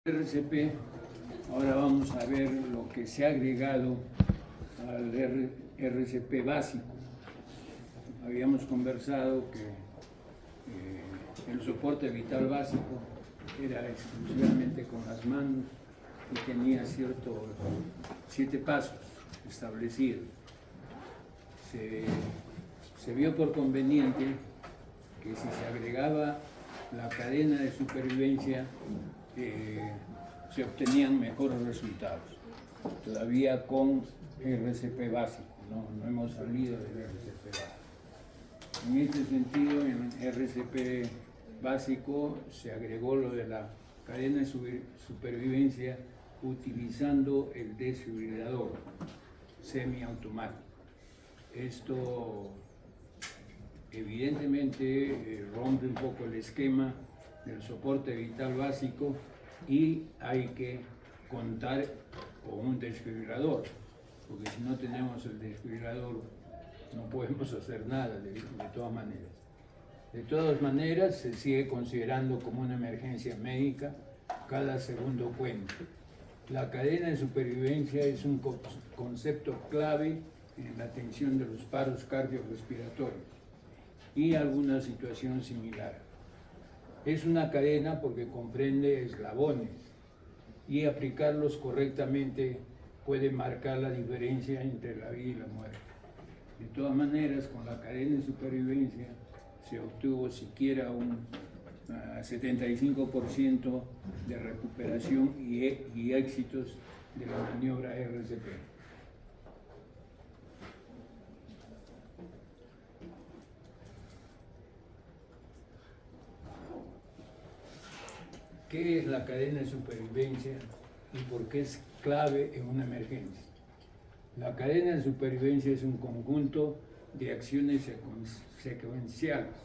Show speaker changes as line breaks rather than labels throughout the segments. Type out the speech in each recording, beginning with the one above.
RCP. Ahora vamos a ver lo que se ha agregado al RCP básico. Habíamos conversado que el soporte vital básico era exclusivamente con las manos y tenía 7 pasos establecidos. Se vio por conveniente que si se agregaba la cadena de supervivencia se obtenían mejores resultados. Todavía con RCP básico, no hemos salido del RCP básico. En este sentido, en RCP básico se agregó lo de la cadena de supervivencia utilizando el desfibrilador semiautomático. Esto evidentemente rompe un poco el esquema del soporte vital básico y hay que contar con un desfibrilador, porque si no tenemos el desfibrilador no podemos hacer nada de todas maneras. De todas maneras, se sigue considerando como una emergencia médica cada segundo cuenta. La cadena de supervivencia es un concepto clave en la atención de los paros cardiorrespiratorios y alguna situación similar. Es una cadena porque comprende eslabones y aplicarlos correctamente puede marcar la diferencia entre la vida y la muerte. De todas maneras, con la cadena de supervivencia se obtuvo siquiera un 75% de recuperación y éxitos de la maniobra RCP. ¿Qué es la cadena de supervivencia y por qué es clave en una emergencia? La cadena de supervivencia es un conjunto de acciones secuenciales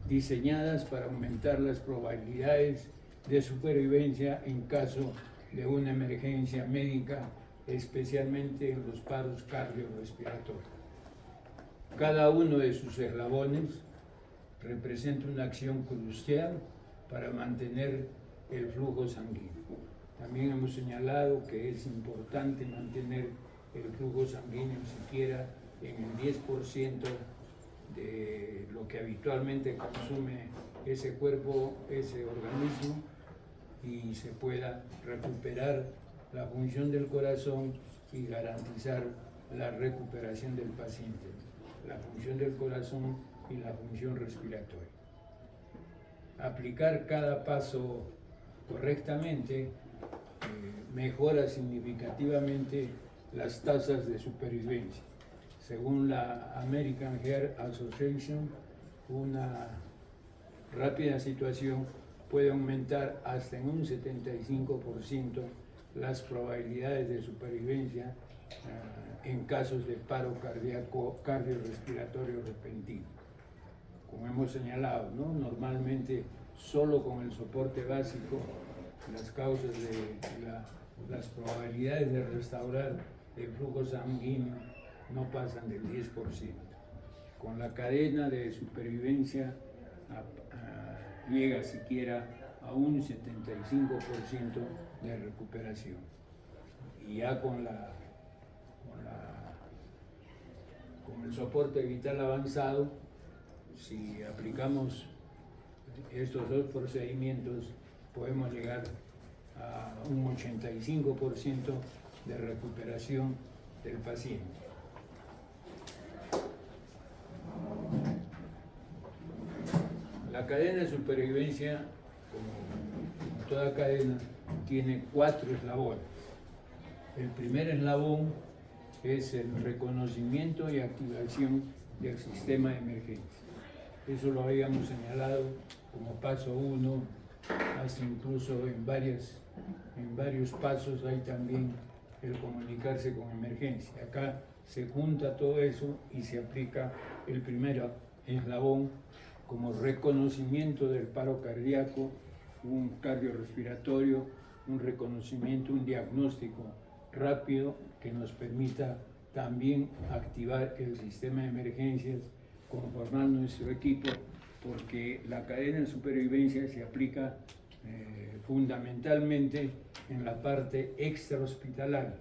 diseñadas para aumentar las probabilidades de supervivencia en caso de una emergencia médica, especialmente en los paros cardiorrespiratorios. Cada uno de sus eslabones representa una acción crucial para mantener el flujo sanguíneo. También hemos señalado que es importante mantener el flujo sanguíneo siquiera en el 10% de lo que habitualmente consume ese cuerpo, ese organismo, y se pueda recuperar la función del corazón y garantizar la recuperación del paciente, la función del corazón y la función respiratoria. Aplicar cada paso correctamente mejora significativamente las tasas de supervivencia. Según la American Heart Association, una rápida situación puede aumentar hasta en un 75% las probabilidades de supervivencia en casos de paro cardiorrespiratorio repentino. Como hemos señalado, ¿no? Normalmente solo con el soporte básico las causas las probabilidades de restaurar el flujo sanguíneo no pasan del 10%. Con la cadena de supervivencia llega siquiera a un 75% de recuperación. Y ya con el soporte vital avanzado, si aplicamos estos dos procedimientos, podemos llegar a un 85% de recuperación del paciente. La cadena de supervivencia, como toda cadena, tiene 4 eslabones. El primer eslabón es el reconocimiento y activación del sistema de emergencia. Eso lo habíamos señalado como paso 1, hasta incluso en varios pasos hay también el comunicarse con emergencia. Acá se junta todo eso y se aplica el primer eslabón como reconocimiento del paro cardíaco, un cardiorrespiratorio, un reconocimiento, un diagnóstico rápido que nos permita también activar el sistema de emergencias, conformar nuestro equipo, porque la cadena de supervivencia se aplica fundamentalmente en la parte extrahospitalaria.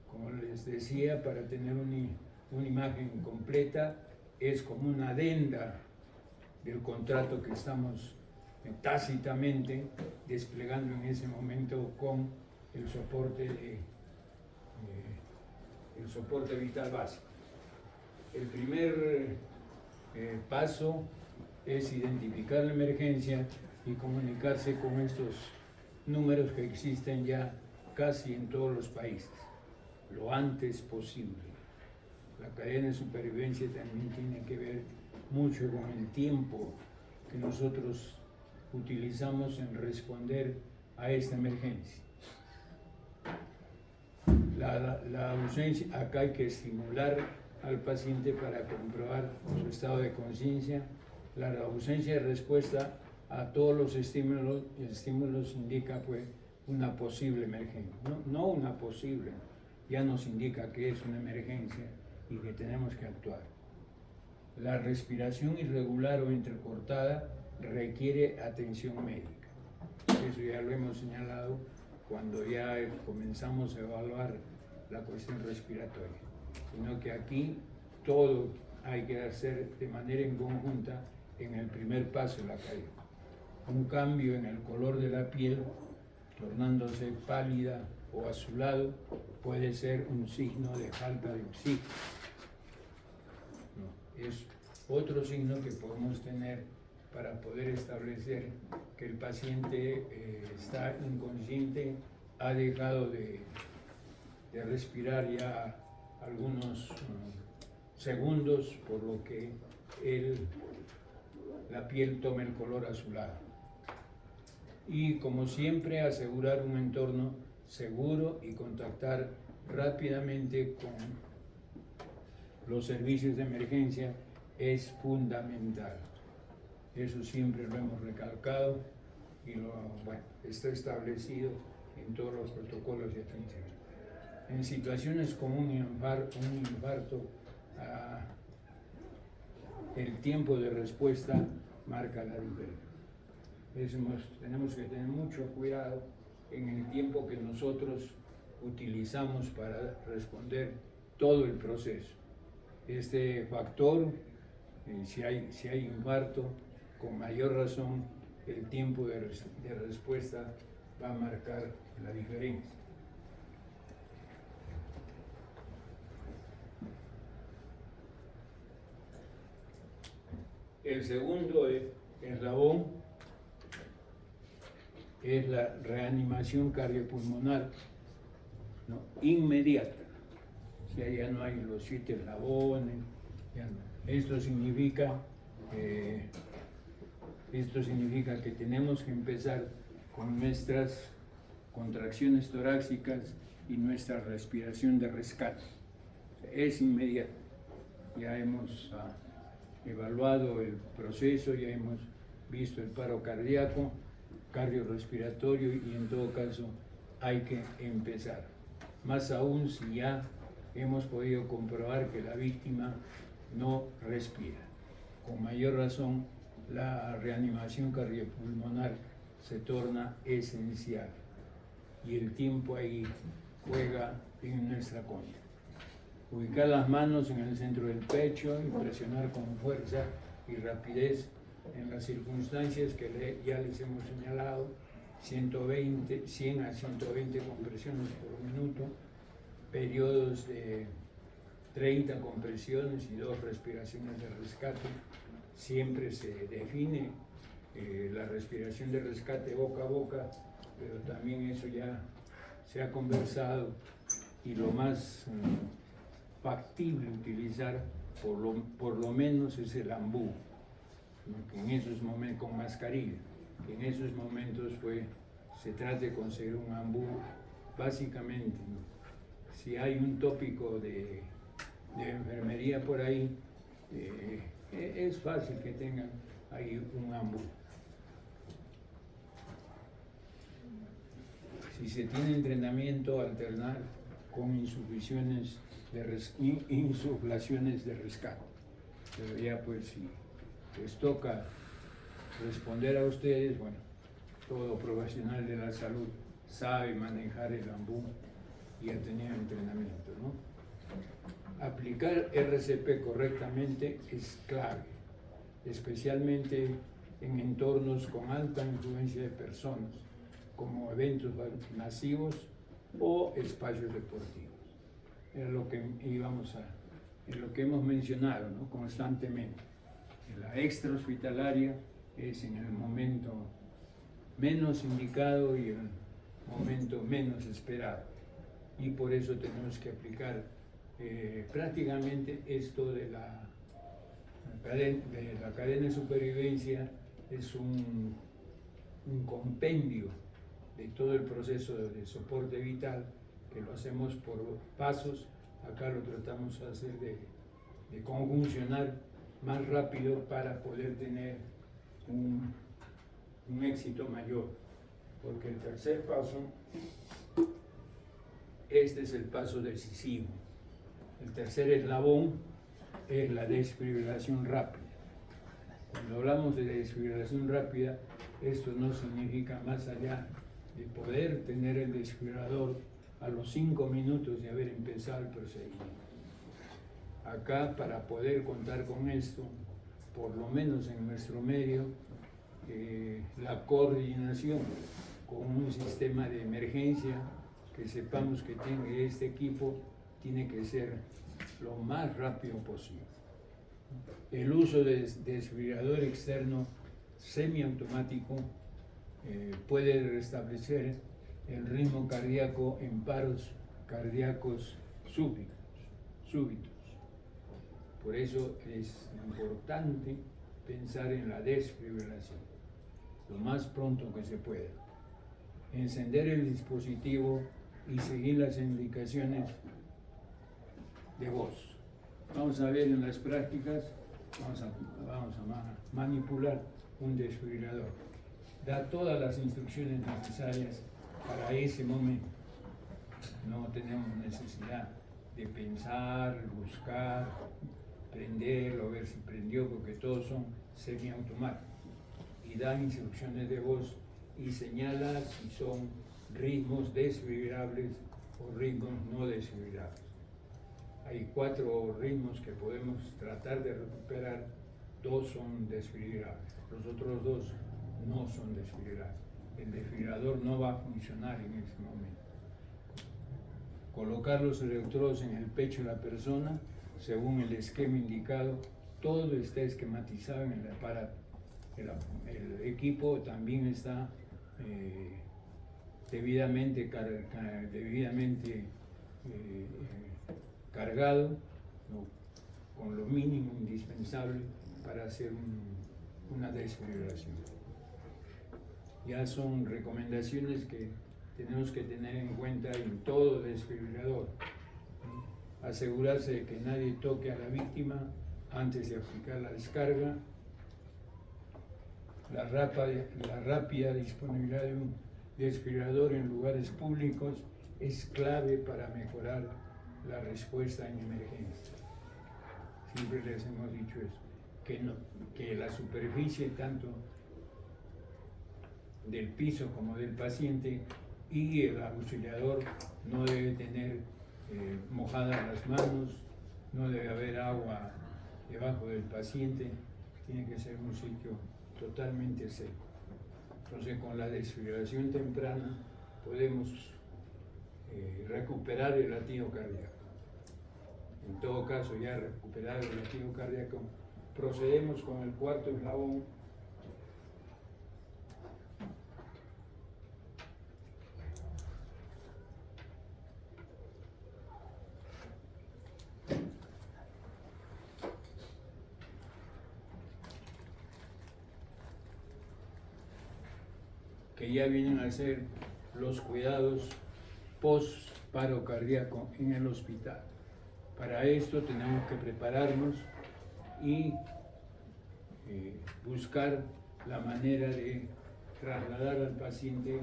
Como les decía, para tener una imagen completa, es como una adenda del contrato que estamos tácitamente desplegando en ese momento con el soporte vital básico. El primer paso es identificar la emergencia y comunicarse con estos números que existen ya casi en todos los países, lo antes posible. La cadena de supervivencia también tiene que ver mucho con el tiempo que nosotros utilizamos en responder a esta emergencia. La ausencia, acá hay que estimular al paciente para comprobar su estado de conciencia. La ausencia de respuesta a todos los estímulos indica pues una posible emergencia, no una posible, ya nos indica que es una emergencia y que tenemos que actuar. La respiración irregular o entrecortada requiere atención médica. Eso ya lo hemos señalado cuando ya comenzamos a evaluar la cuestión respiratoria, sino que aquí todo hay que hacer de manera en conjunta en el primer paso de la caída. Un cambio en el color de la piel, tornándose pálida o azulado, puede ser un signo de falta de oxígeno. Es otro signo que podemos tener para poder establecer que el paciente está inconsciente, ha dejado de respirar ya algunos segundos, por lo que la piel toma el color azulado. Y como siempre, asegurar un entorno seguro y contactar rápidamente con los servicios de emergencia es fundamental. Eso siempre lo hemos recalcado y está establecido en todos los protocolos de atención. En situaciones como un infarto, el tiempo de respuesta marca la diferencia. Tenemos que tener mucho cuidado en el tiempo que nosotros utilizamos para responder todo el proceso. Este factor, si hay infarto, con mayor razón el tiempo de respuesta va a marcar la diferencia. El segundo eslabón es la reanimación cardiopulmonar, ¿no?, inmediata. O sea, ya no hay los 7 eslabones. Esto significa que tenemos que empezar con nuestras contracciones torácicas y nuestra respiración de rescate. Es inmediato. Ya hemos evaluado el proceso, ya hemos visto el paro cardíaco, cardiorrespiratorio, y en todo caso hay que empezar. Más aún si ya hemos podido comprobar que la víctima no respira. Con mayor razón, la reanimación cardiopulmonar se torna esencial y el tiempo ahí juega en nuestra contra. Ubicar las manos en el centro del pecho y presionar con fuerza y rapidez en las circunstancias que ya les hemos señalado, 100 a 120 compresiones por minuto, periodos de 30 compresiones y 2 respiraciones de rescate. Siempre se define la respiración de rescate boca a boca, pero también eso ya se ha conversado, y lo más factible utilizar por lo menos es el ambú, ¿no?, que en esos momentos, con mascarilla, que en esos momentos se trata de conseguir un ambú básicamente, ¿no? Si hay un tópico de enfermería por ahí, es fácil que tengan ahí un ambú. Si se tiene entrenamiento, alternar con insuflaciones de rescate. Pero ya pues si les toca responder a ustedes, bueno, todo profesional de la salud sabe manejar el AMBU y ha tenido entrenamiento, ¿no? Aplicar RCP correctamente es clave, especialmente en entornos con alta influencia de personas, como eventos masivos o espacios deportivos. Es lo que es lo que hemos mencionado, ¿no? Constantemente. La extrahospitalaria es en el momento menos indicado y el momento menos esperado. Y por eso tenemos que aplicar prácticamente esto de la cadena de supervivencia. Es un compendio de todo el proceso de soporte vital, que lo hacemos por pasos. Acá lo tratamos de hacer de conjuncionar más rápido para poder tener un éxito mayor. Porque el tercer paso, este es el paso decisivo. El tercer eslabón es la desfibrilación rápida. Cuando hablamos de desfibrilación rápida, esto no significa más allá de poder tener el desfibrilador a los 5 minutos de haber empezado el procedimiento. Acá, para poder contar con esto, por lo menos en nuestro medio, la coordinación con un sistema de emergencia que sepamos que tenga este equipo tiene que ser lo más rápido posible. El uso de desfibrilador externo semiautomático puede restablecer el ritmo cardíaco en paros cardíacos súbitos. Por eso es importante pensar en la desfibrilación lo más pronto que se pueda. Encender el dispositivo y seguir las indicaciones de voz. Vamos a ver en las prácticas, vamos a manipular un desfibrilador. Da todas las instrucciones necesarias para ese momento. No tenemos necesidad de pensar, buscar, prenderlo, ver si prendió, porque todos son semiautomáticos. Y dan instrucciones de voz y señala si son ritmos desfibrilables o ritmos no desfibrilables. Hay 4 ritmos que podemos tratar de recuperar, 2 son desfibrilables, los otros 2 no son desfibrilables. El desfibrilador no va a funcionar en ese momento. Colocar los electrodos en el pecho de la persona según el esquema indicado, todo está esquematizado en el aparato. El equipo también está debidamente cargado, ¿no?, con lo mínimo indispensable para hacer una desfibrilación. Ya son recomendaciones que tenemos que tener en cuenta en todo desfibrilador, ¿no? Asegurarse de que nadie toque a la víctima antes de aplicar la descarga. La rápida disponibilidad de un desfibrilador en lugares públicos es clave para mejorar la respuesta en emergencia. Siempre les hemos dicho eso, que la superficie tanto del piso como del paciente y el auxiliador no debe tener mojadas las manos, no debe haber agua debajo del paciente, tiene que ser un sitio totalmente seco. Entonces, con la desfibrilación temprana podemos recuperar el latido cardíaco. En todo caso, ya recuperado el latido cardíaco, procedemos con el 4º eslabón, que ya vienen a ser los cuidados post paro cardíaco en el hospital. Para esto tenemos que prepararnos y buscar la manera de trasladar al paciente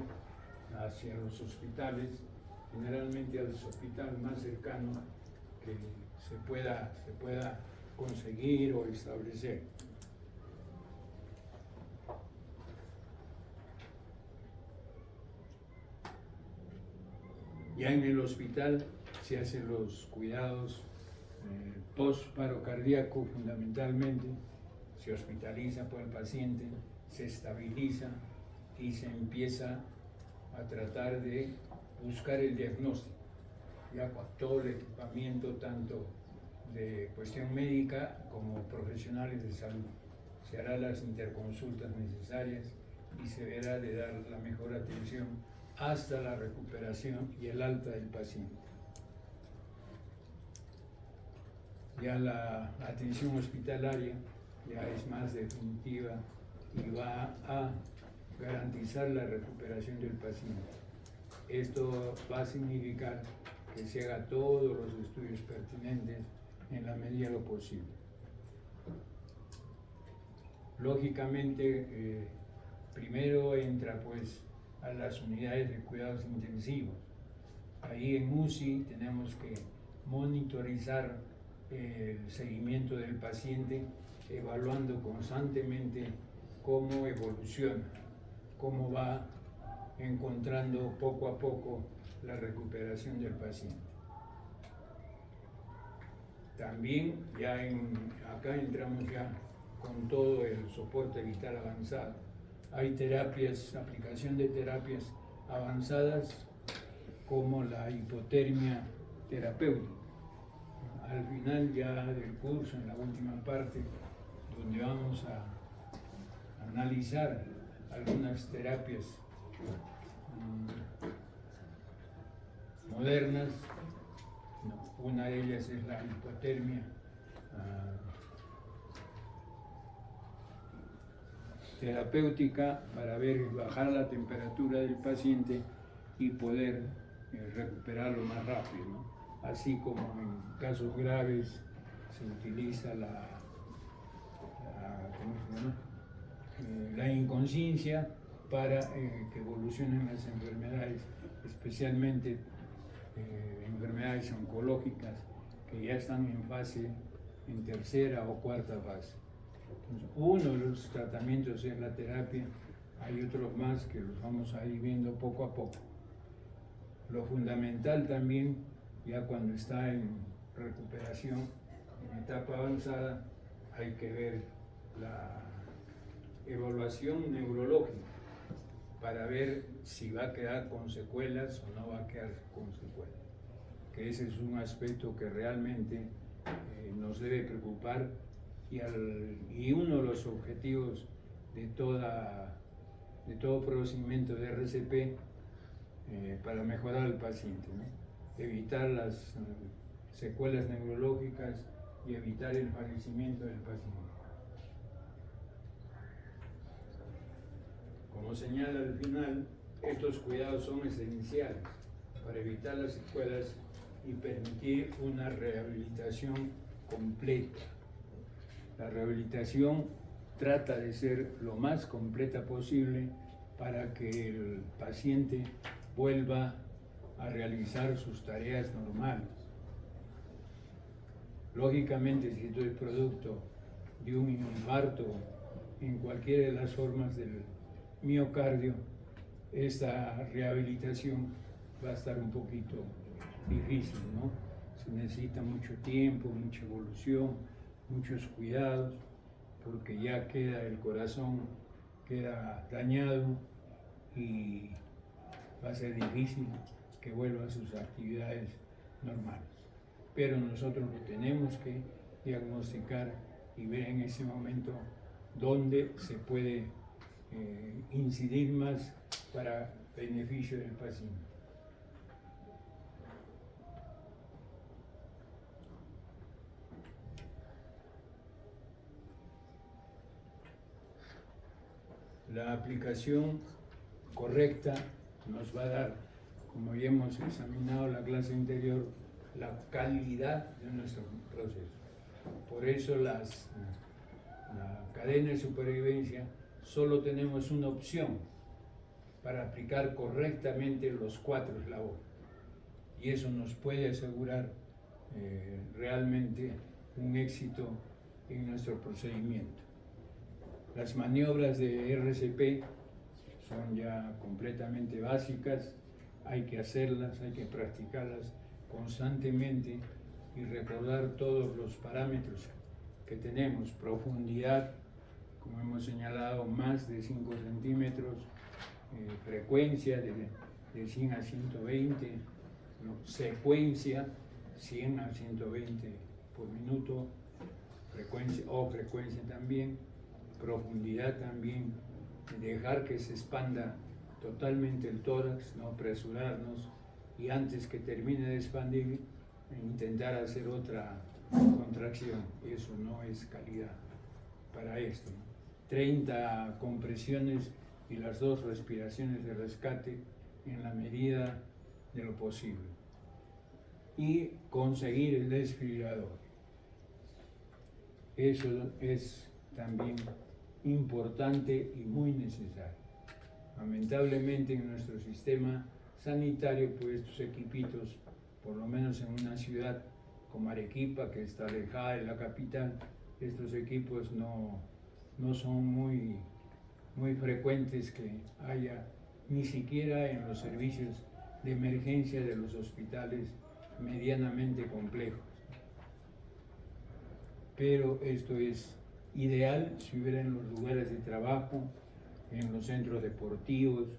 hacia los hospitales, generalmente al hospital más cercano que se pueda conseguir o establecer. Ya en el hospital se hacen los cuidados post-paro cardíaco fundamentalmente, se hospitaliza por el paciente, se estabiliza y se empieza a tratar de buscar el diagnóstico, ya con todo el equipamiento tanto de cuestión médica como profesionales de salud. Se harán las interconsultas necesarias y se verá de dar la mejor atención hasta la recuperación y el alta del paciente. Ya la atención hospitalaria ya es más definitiva y va a garantizar la recuperación del paciente. Esto va a significar que se haga todos los estudios pertinentes en la medida de lo posible. Lógicamente, primero entra pues a las unidades de cuidados intensivos. Ahí en UCI tenemos que monitorizar el seguimiento del paciente, evaluando constantemente cómo evoluciona, cómo va encontrando poco a poco la recuperación del paciente. También acá entramos ya con todo el soporte vital avanzado. Hay terapias, aplicación de terapias avanzadas como la hipotermia terapéutica. Al final ya del curso, en la última parte, donde vamos a analizar algunas terapias modernas, una de ellas es la hipotermia terapéutica para bajar la temperatura del paciente y poder recuperarlo más rápido, ¿no? Así como en casos graves se utiliza la inconsciencia para que evolucionen las enfermedades, especialmente enfermedades oncológicas que ya están en tercera o cuarta fase. Entonces, uno de los tratamientos es la terapia, hay otros más que los vamos a ir viendo poco a poco. Lo fundamental también, ya cuando está en recuperación, en etapa avanzada, hay que ver la evaluación neurológica para ver si va a quedar con secuelas o no va a quedar con secuelas. Que ese es un aspecto que realmente nos debe preocupar y uno de los objetivos de todo procedimiento de RCP para mejorar al paciente, ¿no? Evitar las secuelas neurológicas y evitar el fallecimiento del paciente. Como señala al final, estos cuidados son esenciales para evitar las secuelas y permitir una rehabilitación completa. La rehabilitación trata de ser lo más completa posible para que el paciente vuelva a realizar sus tareas normales. Lógicamente, si esto es producto de un infarto en cualquiera de las formas del miocardio, esta rehabilitación va a estar un poquito difícil, ¿no? Se necesita mucho tiempo, mucha evolución, muchos cuidados, porque ya el corazón queda dañado y va a ser difícil que vuelva a sus actividades normales. Pero nosotros lo tenemos que diagnosticar y ver en ese momento dónde se puede incidir más para beneficio del paciente. La aplicación correcta nos va a dar, como ya hemos examinado en la clase anterior, la calidad de nuestro proceso. Por eso la cadena de supervivencia solo tenemos una opción para aplicar correctamente los 4 eslabones. Y eso nos puede asegurar realmente un éxito en nuestro procedimiento. Las maniobras de RCP son ya completamente básicas. hay que hacerlas, hay que practicarlas constantemente y recordar todos los parámetros que tenemos. Profundidad, como hemos señalado, más de 5 centímetros, frecuencia de 100 a 120, ¿no? Secuencia 100 a 120 por minuto, frecuencia también, profundidad también, dejar que se expanda totalmente el tórax, no apresurarnos y antes que termine de expandir intentar hacer otra contracción. Eso no es calidad para esto, ¿no? 30 compresiones y las 2 respiraciones de rescate en la medida de lo posible y conseguir el desfibrilador. Eso es también importante y muy necesario. Lamentablemente en nuestro sistema sanitario, pues estos equipitos, por lo menos en una ciudad como Arequipa, que está alejada de la capital, estos equipos no son muy frecuentes que haya, ni siquiera en los servicios de emergencia de los hospitales medianamente complejos. Pero esto es ideal si hubiera en los lugares de trabajo, en los centros deportivos,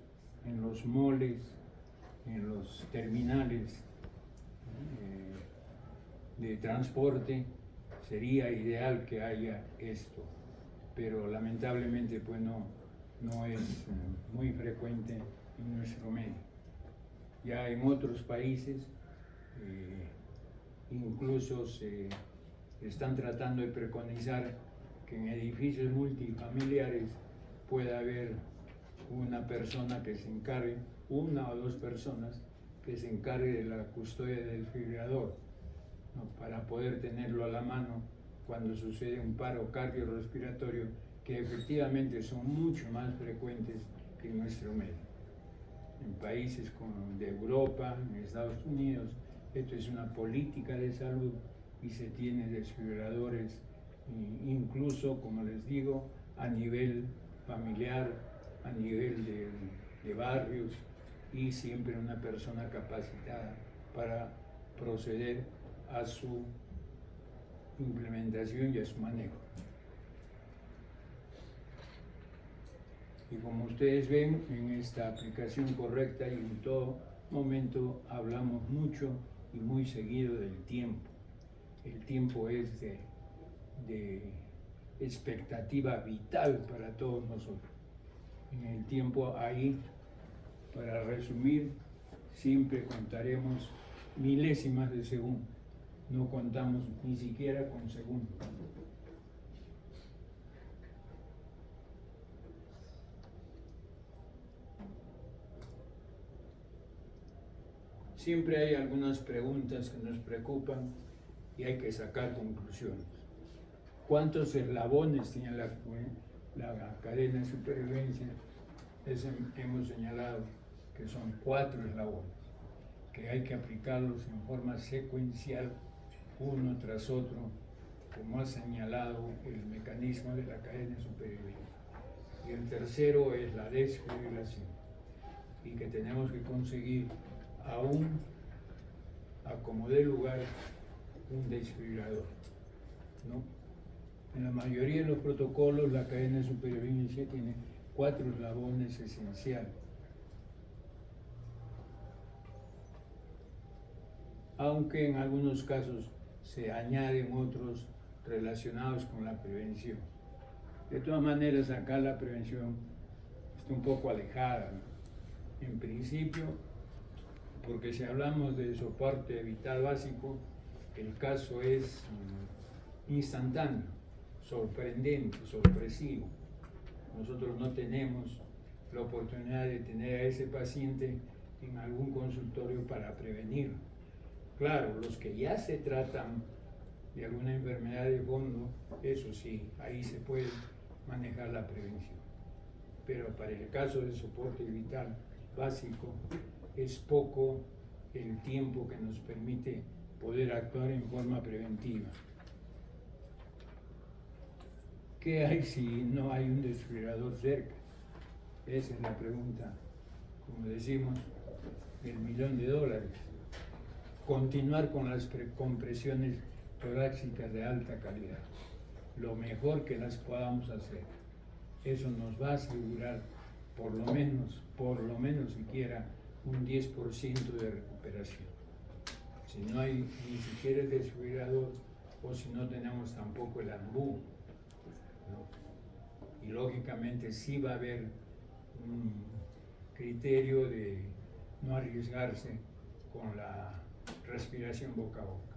en los moles, en los terminales de transporte, sería ideal que haya esto, pero lamentablemente pues no es muy frecuente en nuestro medio. Ya en otros países incluso se están tratando de preconizar que en edificios multifamiliares pueda haber una persona que se encargue, 1 o 2 personas que se encargue de la custodia del desfibrilador, ¿no? Para poder tenerlo a la mano cuando sucede un paro cardiorrespiratorio, que efectivamente son mucho más frecuentes que en nuestro medio. En países de Europa, en Estados Unidos, esto es una política de salud y se tiene desfibriladores, incluso, como les digo, a nivel familiar, a nivel de barrios, y siempre una persona capacitada para proceder a su implementación y a su manejo. Y como ustedes ven, en esta aplicación correcta y en todo momento hablamos mucho y muy seguido del tiempo. El tiempo es de expectativa vital para todos nosotros. En el tiempo ahí, para resumir, siempre contaremos milésimas de segundo. No contamos ni siquiera con segundos. Siempre hay algunas preguntas que nos preocupan y hay que sacar conclusiones. ¿Cuántos eslabones tiene la cadena de supervivencia? Hemos señalado que son 4 eslabones, que hay que aplicarlos en forma secuencial, uno tras otro, como ha señalado el mecanismo de la cadena de supervivencia. Y el tercero es la desfibrilación, y que tenemos que conseguir aún a como dé lugar un desfibrilador, ¿no? En la mayoría de los protocolos la cadena de supervivencia tiene 4 eslabones esenciales. Aunque en algunos casos se añaden otros relacionados con la prevención. De todas maneras, acá la prevención está un poco alejada, ¿no? En principio, porque si hablamos de soporte vital básico, el caso es instantáneo, sorprendente, sorpresivo. Nosotros no tenemos la oportunidad de tener a ese paciente en algún consultorio para prevenirlo. Claro, los que ya se tratan de alguna enfermedad de fondo, eso sí, ahí se puede manejar la prevención. Pero para el caso de soporte vital básico, es poco el tiempo que nos permite poder actuar en forma preventiva. ¿Qué hay si no hay un desfibrilador cerca? Esa es la pregunta, como decimos, del $1.000.000. Continuar con las compresiones torácicas de alta calidad, lo mejor que las podamos hacer. Eso nos va a asegurar por lo menos siquiera un 10% de recuperación. Si no hay ni siquiera el desfibrilador o si no tenemos tampoco el ANBU, ¿no? Y lógicamente sí va a haber un criterio de no arriesgarse con la respiración boca a boca.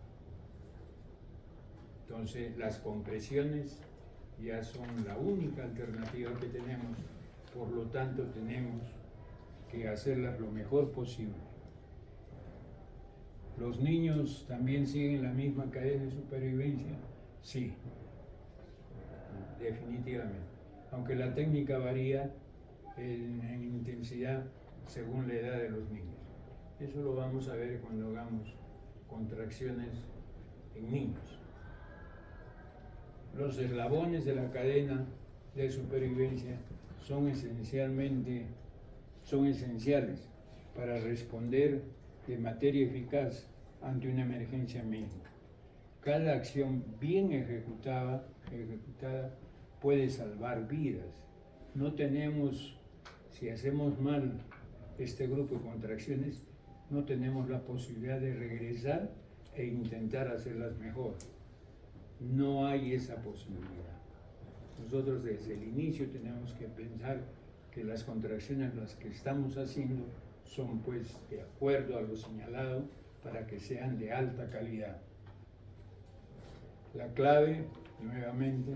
Entonces las compresiones ya son la única alternativa que tenemos, por lo tanto tenemos que hacerlas lo mejor posible. ¿Los niños también siguen la misma cadena de supervivencia? Sí, definitivamente. Aunque la técnica varía en intensidad según la edad de los niños. Eso lo vamos a ver cuando hagamos contracciones en niños. Los eslabones de la cadena de supervivencia son esenciales para responder de materia eficaz ante una emergencia médica. Cada acción bien ejecutada puede salvar vidas. No tenemos, si hacemos mal este grupo de contracciones, no tenemos la posibilidad de regresar e intentar hacerlas mejor. No hay esa posibilidad. Nosotros desde el inicio tenemos que pensar que las contracciones las que estamos haciendo son pues de acuerdo a lo señalado para que sean de alta calidad. La clave, nuevamente,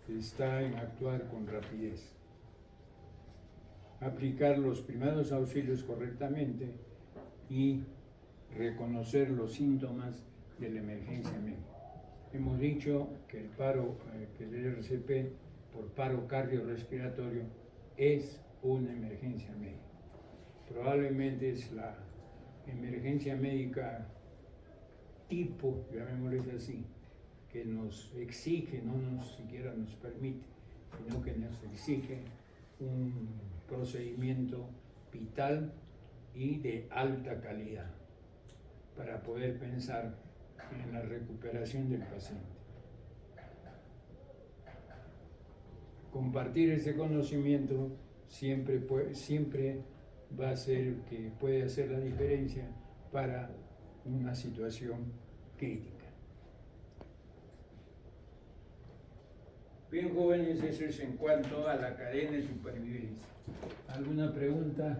está en actuar con rapidez. Aplicar los primeros auxilios correctamente y reconocer los síntomas de la emergencia médica. Hemos dicho que el paro, que el RCP por paro cardiorrespiratorio es una emergencia médica. Probablemente es la emergencia médica tipo, llamémosle así, que nos exige, no siquiera nos permite, sino que nos exige un procedimiento vital y de alta calidad para poder pensar en la recuperación del paciente. Compartir ese conocimiento siempre va a ser que puede hacer la diferencia para una situación crítica. Bien, jóvenes, eso es en cuanto a la cadena de supervivencia. ¿Alguna pregunta?